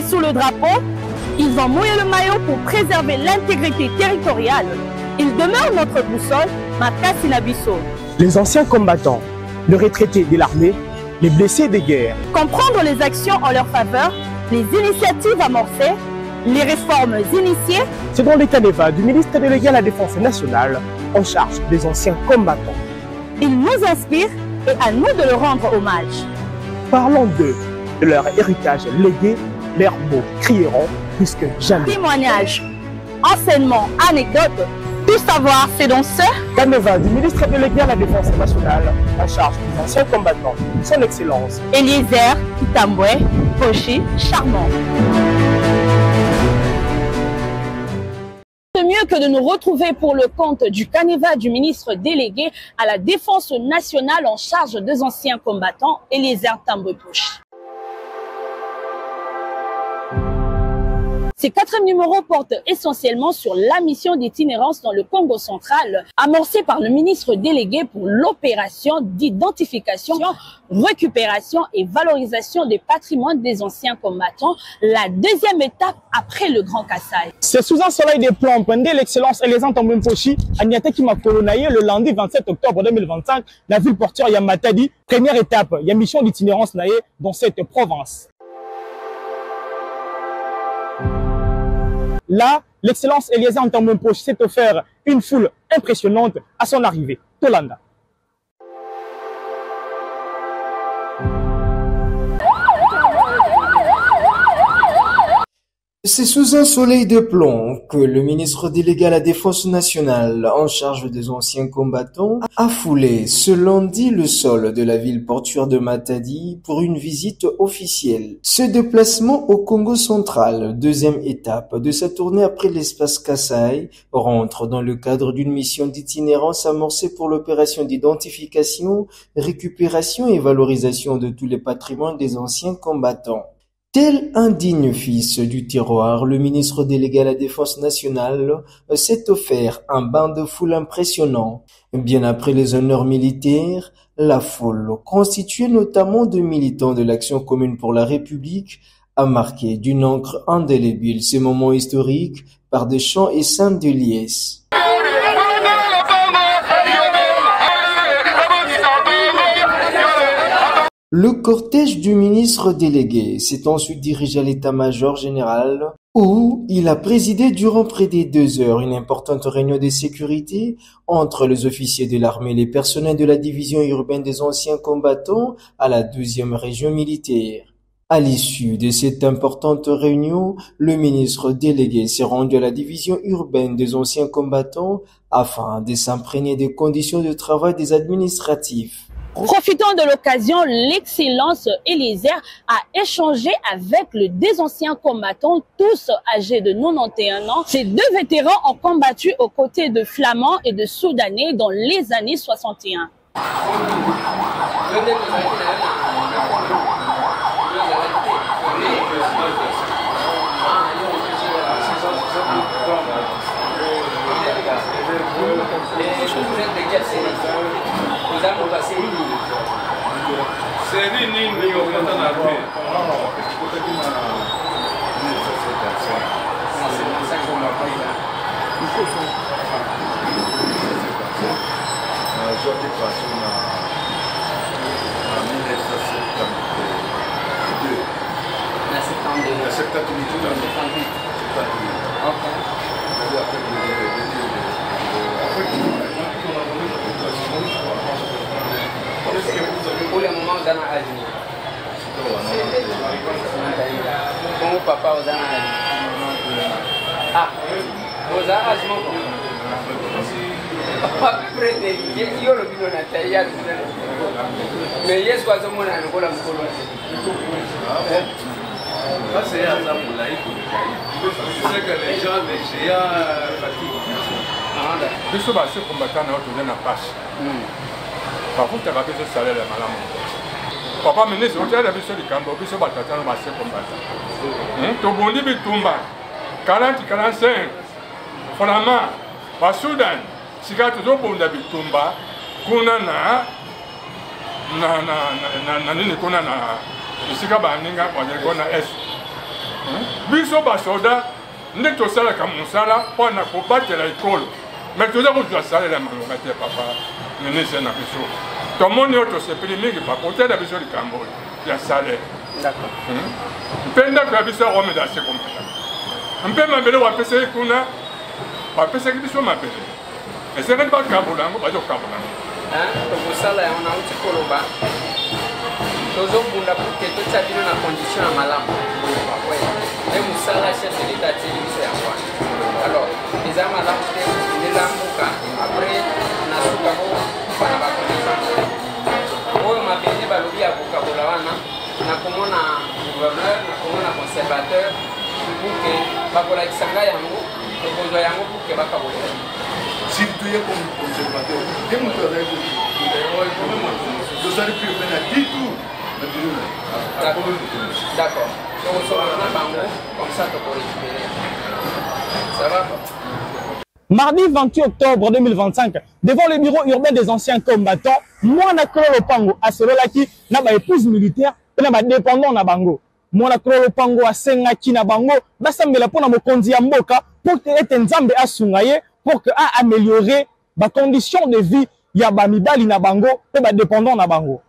Sous le drapeau, ils ont mouillé le maillot pour préserver l'intégrité territoriale. Ils demeurent notre boussole, Makasi Nabiso. Les anciens combattants, les retraités de l'armée, les blessés de guerre. Comprendre les actions en leur faveur, les initiatives amorcées, les réformes initiées. C'est dans le canevas du ministre délégué à la Défense nationale en charge des anciens combattants. Ils nous inspirent et à nous de leur rendre hommage. Parlons d'eux, de leur héritage légué. Leurs mots crieront plus que jamais. Témoignages, enseignements, anecdotes, tout savoir, c'est donc ce canevas du ministre délégué à la Défense nationale en charge des anciens combattants, son Excellence Eliezer Itambwe Poshi Charmant. Mieux que de nous retrouver pour le compte du canevas du ministre délégué à la Défense nationale en charge des anciens combattants, Eliezer Itambwe Poshi. Ces 4e numéros portent essentiellement sur la mission d'itinérance dans le Congo central, amorcée par le ministre délégué pour l'opération d'identification, récupération et valorisation des patrimoines des anciens combattants, la 2e étape après le Grand Kassai. C'est sous un soleil de plomb, pendant l'excellence Eliezer Itambwe Poshi, à Niateki Makolonaye, le lundi 27 octobre 2025, la ville portuaire Yamatadi, première étape, il y a mission d'itinérance dans cette province. Là, l'excellence Eliezer Itambwe Poshi s'est offert une foule impressionnante à son arrivée. Tolanda. C'est sous un soleil de plomb que le ministre délégué à la Défense nationale en charge des anciens combattants a foulé ce lundi le sol de la ville portuaire de Matadi pour une visite officielle. Ce déplacement au Congo central, 2e étape de sa tournée après l'espace Kassai, rentre dans le cadre d'une mission d'itinérance amorcée pour l'opération d'identification, récupération et valorisation de tous les patrimoines des anciens combattants. Tel un digne fils du terroir, le ministre délégué à la Défense nationale s'est offert un bain de foule impressionnant. Bien après les honneurs militaires, la foule, constituée notamment de militants de l'Action commune pour la République, a marqué d'une encre indélébile ces moments historiques par des chants et scènes de liesse. Le cortège du ministre délégué s'est ensuite dirigé à l'état-major général où il a présidé durant près de 2 heures une importante réunion de sécurité entre les officiers de l'armée et les personnels de la division urbaine des anciens combattants à la 12e région militaire. À l'issue de cette importante réunion, le ministre délégué s'est rendu à la division urbaine des anciens combattants afin de s'imprégner des conditions de travail des administratifs. Profitant de l'occasion, l'excellence Eliezer a échangé avec des anciens combattants, tous âgés de 91 ans. Ces 2 vétérans ont combattu aux côtés de Flamands et de Soudanais dans les années 61. Pour le moment, vous avez âge. Mon papa, vous avez âge. Ah, vous avez âge, mon papa. Après, il y a le bureau d'intérieur. Mais il y a ce qu'on a dit, on a c'est à ça pour laïque. C'est que les gens, les géants fatiguent. Nous sommes assez combattants dans notre pâche. Par contre, tu as rappelé ce salaire de madame. Papa, mais si on a la mission du camp, on peut se battre dans le combattant. Tu as bondi, mais tu 40-45 vraiment ba Soudan sika tozobunda bitumba kuna na nini kuna na sika baninga kona est biso basoda nde tosalaka mosala mpona kobatela ekolo me toza kozwa salela malonga te papa ministre na biso tomoni oyo tosepeli mingi bakotela biso likambo ya salaire mpe ndako ya biso akomeda se komata mpe mabele wapesaki kuna bapesaki biso mabele esekeli bakabola yango bazokabola yango tokosala yango nauti koloba tozobunda pour ke totia bino na condition ya malamu nde mosala chef de l'état atieli biso yango wana alors eza malamu te ndela mboka apres nasukango kufa na bacondition oyo mabele balobi ya kokabola wana nakomona gouverneur nakomona conservateur pour ke bakolakisa ngai yango tokozwa yango pour ke bakabolela surtout ye comme conservateur ye moto azali tozali plus pene ya ditu na biro d'accord tokosolana bango comme ça tokorécupérer ça va. Mardi 28 octobre 2025, devant le bureau urbain des anciens combattants, moi na Kolo Pango a Sololaki na ba épouse militaire et na ba dépendant na bango. Moi na Kolo Pango a Sengaki na bango, basambela pona mokonzi ya mboka pour que ete nzambe asungaye pour que a améliorer ba conditions de vie ya ba mibali na bango et ba dépendant na bango.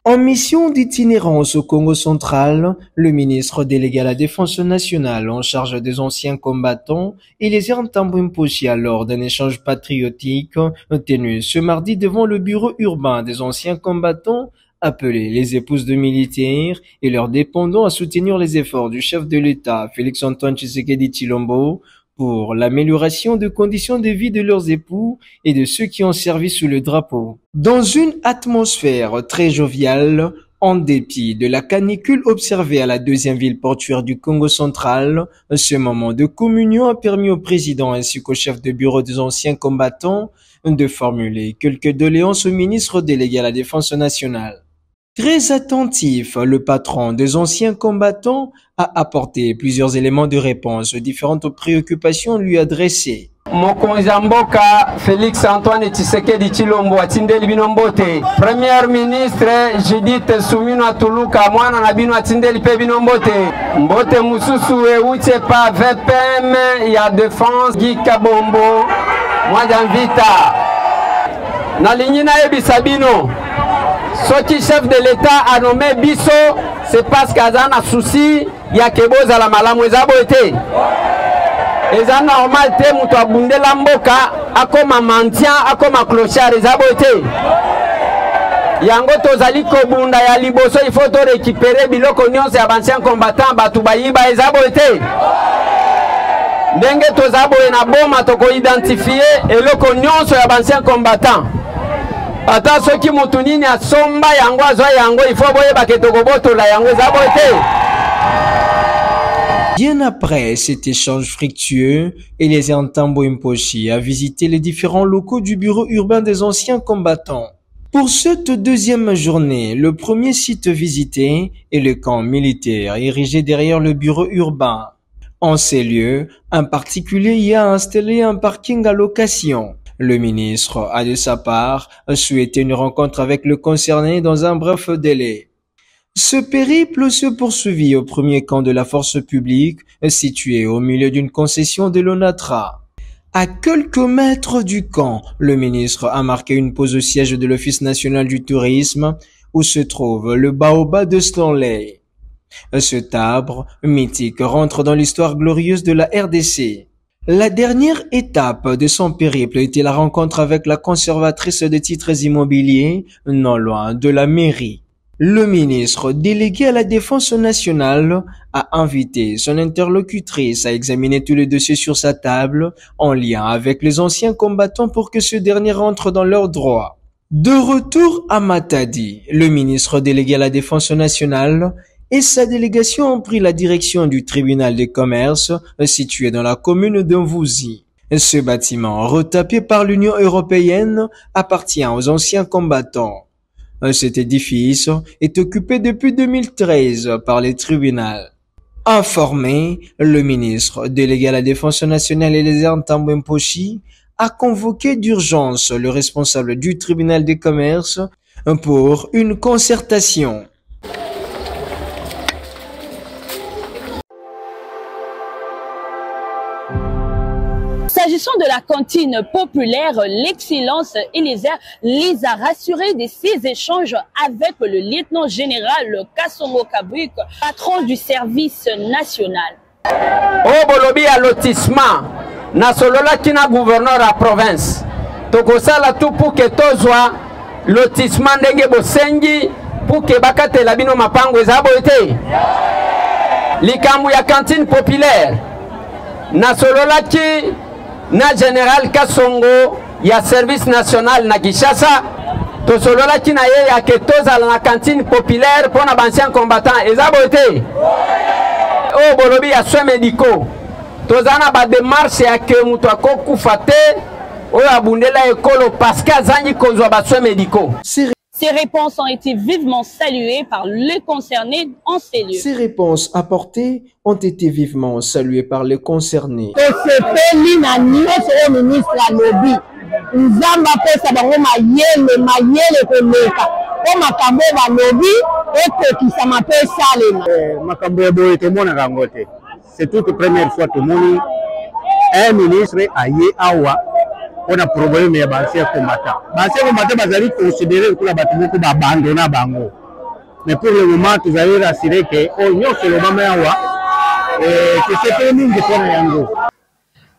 En mission d'itinérance au Congo central, le ministre délégué à la Défense nationale en charge des anciens combattants, Eliezer Ntambwimposhi, lors d'un échange patriotique tenu ce mardi devant le bureau urbain des anciens combattants, appelé les épouses de militaires et leurs dépendants à soutenir les efforts du chef de l'État, Félix-Antoine Tshisekedi Tshilombo, pour l'amélioration des conditions de vie de leurs époux et de ceux qui ont servi sous le drapeau. Dans une atmosphère très joviale, en dépit de la canicule observée à la deuxième ville portuaire du Congo central, ce moment de communion a permis au président ainsi qu'au chef de bureau des anciens combattants de formuler quelques doléances au ministre délégué à la Défense nationale. Très attentif, le patron des anciens combattants a apporté plusieurs éléments de réponse aux différentes préoccupations lui adressées. Mokonzi mboka Félix Antoine Tshisekedi Tshilombo atindeli bino mbote. Premier ministre Judith Suminwa Tuluka mwana na bino atindeli pe bino mbote. Mbote mususu euche pa VPM ya défense Gika Bombo mwaja mvita. Na linyina yebisa bino. Soki chef de l'État a nommé Bisso, c'est parce qu'il y a un souci, il y a quelque chose à la malamu ezabo ete. Eza normal te mutu abunde la mboka, akoma maintien, akoma clochard ezabo ete. Yango tozali kobunda ya liboso, il faut to récupérer biloko nyonso ya ancien combattant batu bayiba ezabo ete. Ndenge tozabo na boma toko identifier eloko nyonso ya ancien combattant. Ata soki mutu nini asomba yango azwa yango il faut boyeba ke tokobotola yango ezabo ete. Bien après cet échange fructueux, Eliezer Ntambwimposhi a visité les différents locaux du bureau urbain des anciens combattants. Pour cette deuxième journée, le premier site visité est le camp militaire érigé derrière le bureau urbain. En ces lieux, un particulier y a installé un parking à location. Le ministre a de sa part souhaité une rencontre avec le concerné dans un bref délai. Ce périple se poursuivit au premier camp de la force publique, situé au milieu d'une concession de l'ONATRA. À quelques mètres du camp, le ministre a marqué une pause au siège de l'Office national du tourisme, où se trouve le baobab de Stanley. Cet arbre mythique rentre dans l'histoire glorieuse de la RDC. La dernière étape de son périple était la rencontre avec la conservatrice de titres immobiliers, non loin de la mairie. Le ministre délégué à la Défense nationale a invité son interlocutrice à examiner tous les dossiers sur sa table en lien avec les anciens combattants pour que ce dernier rentre dans leurs droits. De retour à Matadi, le ministre délégué à la Défense nationale et sa délégation ont pris la direction du tribunal de commerce situé dans la commune d'Mvouzi. Ce bâtiment, retapé par l'Union européenne, appartient aux anciens combattants. Cet édifice est occupé depuis 2013 par les tribunaux. Informé, le ministre délégué à la Défense nationale Eliezer Ntambwe Mposhi a convoqué d'urgence le responsable du tribunal des commerces pour une concertation. S'agissant de la cantine populaire, l'excellence Eliezer les a rassurés de ces échanges avec le lieutenant-général Kassongo Kabwik, patron du service national. Au bolobi à lotissement, na solola kina gouverneur à province. Tokosala tout pour que tozwa lotissement ndenge bosengi pour que bakate labino mapango ezabo ete. Likambu ya cantine populaire. Na solola ki na général Kassongo ya service national na Kinshasa to solola ki na ye ya ketozala na cantine populaire pour na ancien combattant ezabo ete. Oh bolobi ya soins médicaux tozana ba démarche ya ke mutu akokufa te oyo abundela ekolo parce que azangi kozwa ba soins médicaux. Ces réponses ont été vivement saluées par les concernés en ces lieux. Ces réponses apportées ont été vivement saluées par les concernés. C'est toute première fois que un ministre a awa on a problème ya bancien combattant. Bancien combattant bazali considéré que la batuko ba abandonner bango. Mais pour le moment vous allez rassurer que on y a le moment awa que c'est pas mingi pour yango.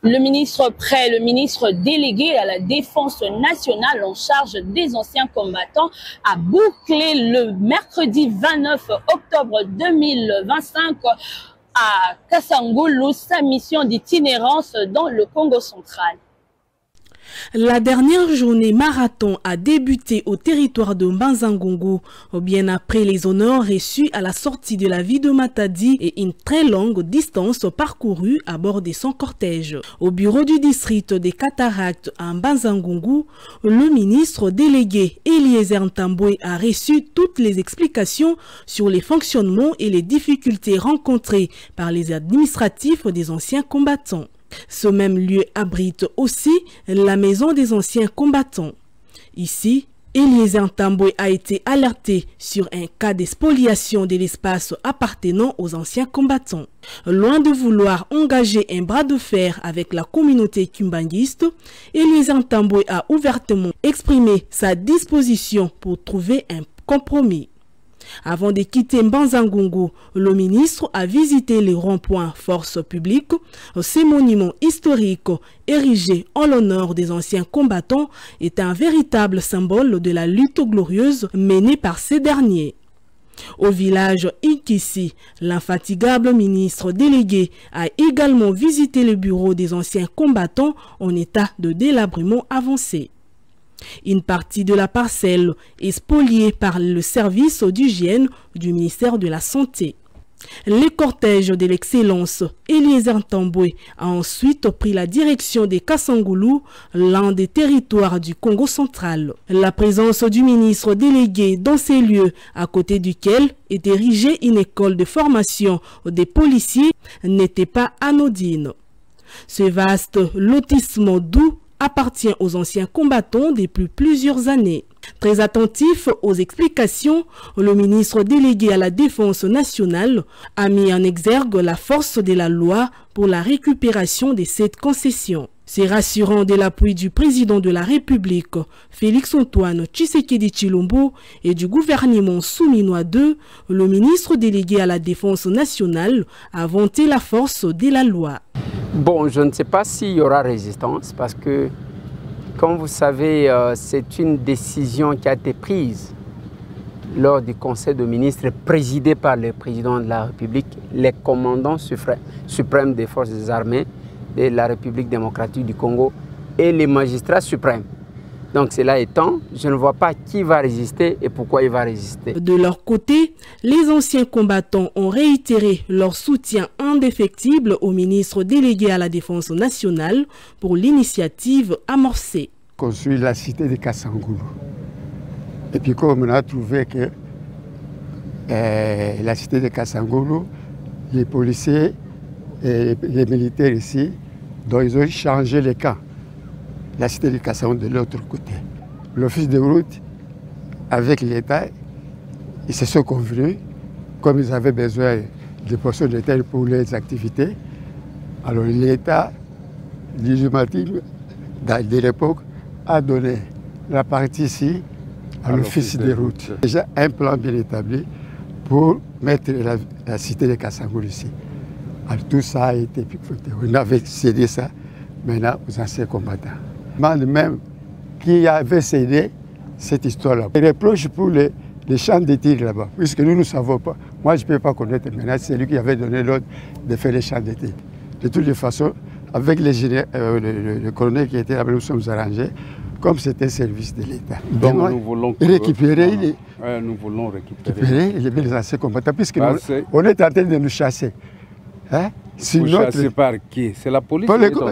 Le ministre délégué à la défense nationale en charge des anciens combattants a bouclé le mercredi 29 octobre 2025 à Kasangulu sa mission d'itinérance dans le Congo central. La dernière journée marathon a débuté au territoire de Mbanza-Ngungu, bien après les honneurs reçus à la sortie de la ville de Matadi et une très longue distance parcourue à bord de son cortège. Au bureau du district des Cataractes à Mbanza-Ngungu, le ministre délégué Eliezer Ntambwe a reçu toutes les explications sur les fonctionnements et les difficultés rencontrées par les administratifs des anciens combattants. Ce même lieu abrite aussi la maison des anciens combattants. Ici, Eliezer Ntambwe a été alerté sur un cas d'expoliation de l'espace appartenant aux anciens combattants. Loin de vouloir engager un bras de fer avec la communauté kimbanguiste, Eliezer Ntambwe a ouvertement exprimé sa disposition pour trouver un compromis. Avant de quitter Mbanza-Ngungu, le ministre a visité les ronds-points forces publiques, ces monuments historiques érigés en l'honneur des anciens combattants est un véritable symbole de la lutte glorieuse menée par ces derniers. Au village Inkisi, l'infatigable ministre délégué a également visité le bureau des anciens combattants en état de délabrement avancé. Une partie de la parcelle est spoliée par le service d'hygiène du ministère de la Santé. Les cortèges de l'excellence Eliezer Ntambwe a ensuite pris la direction des Kasangulu, l'un des territoires du Congo central. La présence du ministre délégué dans ces lieux, à côté duquel est érigée une école de formation des policiers, n'était pas anodine. Ce vaste lotissement doux appartient aux anciens combattants depuis plusieurs années. Très attentif aux explications, le ministre délégué à la Défense nationale a mis en exergue la force de la loi pour la récupération de cette concession. C'est rassurant de l'appui du président de la République, Félix-Antoine Tshisekedi Tshilombo, et du gouvernement souminois II, le ministre délégué à la Défense nationale a vanté la force de la loi. Bon, je ne sais pas s'il y aura résistance parce que, comme vous savez, c'est une décision qui a été prise lors du Conseil de ministres présidé par le président de la République, les commandants suprêmes des forces armées de la République démocratique du Congo et les magistrats suprêmes. Donc cela étant, je ne vois pas qui va résister et pourquoi il va résister. De leur côté, les anciens combattants ont réitéré leur soutien indéfectible au ministre délégué à la Défense nationale pour l'initiative amorcée. Construire la cité de Kassangoulou. Et puis comme on a trouvé que la cité de Kassangoulou, les policiers et les militaires ici, donc ils ont changé les camps. La cité de Kassangoulou de l'autre côté. L'office de route, avec l'État, ils se sont convenus, comme ils avaient besoin de portions de terre pour les activités. Alors l'État, législatif, de l'époque, a donné la partie ici à l'office de route. Déjà un plan bien établi pour mettre la cité de Kassangoulou ici. Alors tout ça a été picoté. On avait cédé ça maintenant aux anciens combattants. Même qui avait cédé cette histoire-là. Les reproches pour les champs de tir là-bas, puisque nous ne savons pas. Moi, je ne peux pas connaître maintenant, c'est lui qui avait donné l'ordre de faire les champs de tir. De toutes les façons, avec le colonel qui était là-bas, nous sommes arrangés, comme c'était un service de l'État. Donc nous voulons récupérer les anciens combattants, puisque on est en train de nous chasser. Hein? Chasser par qui? C'est la police.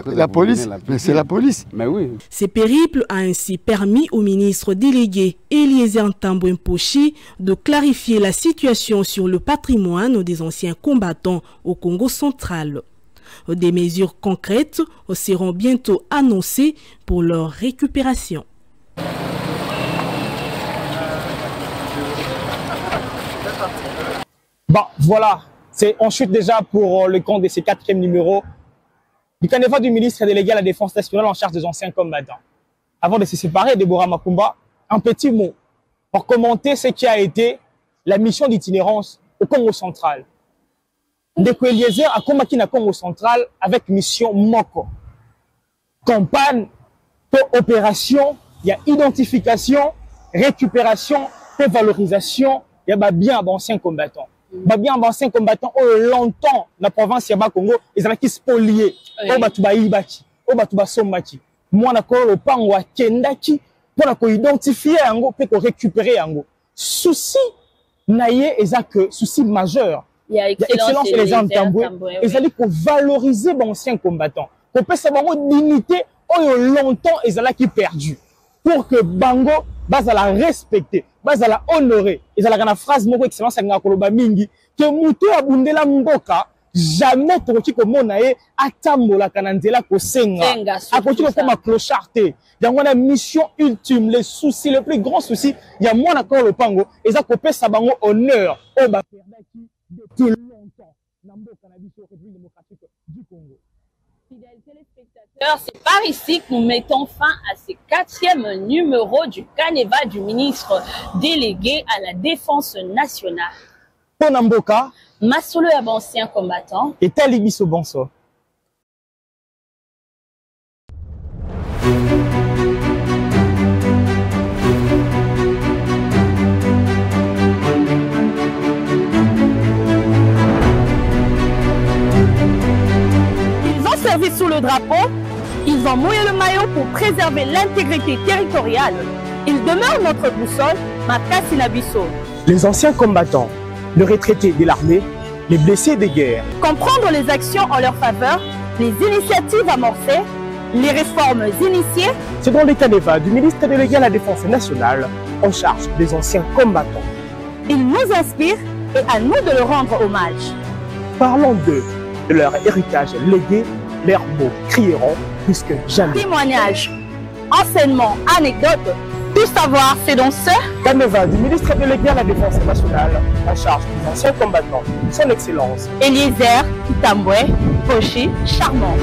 La police, c'est la police. Mais oui. Ces périples a ainsi permis au ministre délégué Eliezer Ntambwe Mposhi de clarifier la situation sur le patrimoine des anciens combattants au Congo central. Des mesures concrètes seront bientôt annoncées pour leur récupération. Bon, voilà. On chute déjà pour le compte de ces 4e numéros du canevas du ministre délégué à la Défense nationale en charge des anciens combattants. Avant de se séparer, Deborah Makumba, un petit mot pour commenter ce qui a été la mission d'itinérance au Congo central. Ndeko Eliezer a combattu na Congo central avec mission Moko. Campagne, opération, il y a identification, récupération, valorisation, il y a bien d'anciens combattants. Bien d'anciens combattants longtemps la province ya Congo ils avaient spolié o batu ba ibaki o batu ba sombaki mwana ko le pango akendaki pour la ko identifier yango pe ko récupérer yango souci naie ezak souci majeur il y a excellence et les Ntambwe ils allaient ko valoriser d'anciens combattants ko pesa bango dignité o longtemps ils allaient perdu pour que bango bazala respecter bazala honorer ezala na phrase moko excellence nga koloba mingi que mutu abundela mboka jamais tokoki komona ye atambola kana nzela ko senga akoki ko koma clochard yango na mission ultime les soucis le plus grand souci ya mwana ko lopango eza ko pesa bango honneur o ba perdaki depuis longtemps na mboka na biso République démocratique du Congo. Fidèles téléspectateurs, c'est par ici que nous mettons fin à ce 4e numéro du canevas du ministre délégué à la Défense nationale. Ponamboka, Masolo et ancien combattant. Et Talibiso Bonso. Servi sous le drapeau, ils ont mouillé le maillot pour préserver l'intégrité territoriale. Ils demeurent notre boussole, Makasi Nabiso. Les anciens combattants, les retraités de l'armée, les blessés de guerre. Comprendre les actions en leur faveur, les initiatives amorcées, les réformes initiées. C'est dans les canevas du ministre délégué à la Défense nationale en charge des anciens combattants. Ils nous inspirent et à nous de leur rendre hommage. Parlons d'eux, de leur héritage légué. Leurs mots crieront plus que jamais. Témoignages, enseignements, anecdotes, tout savoir, c'est donc ce canevas du ministre délégué à la Défense nationale en charge des anciens combattants, son excellence Eliezer Ntambwe Mposhi Charmant.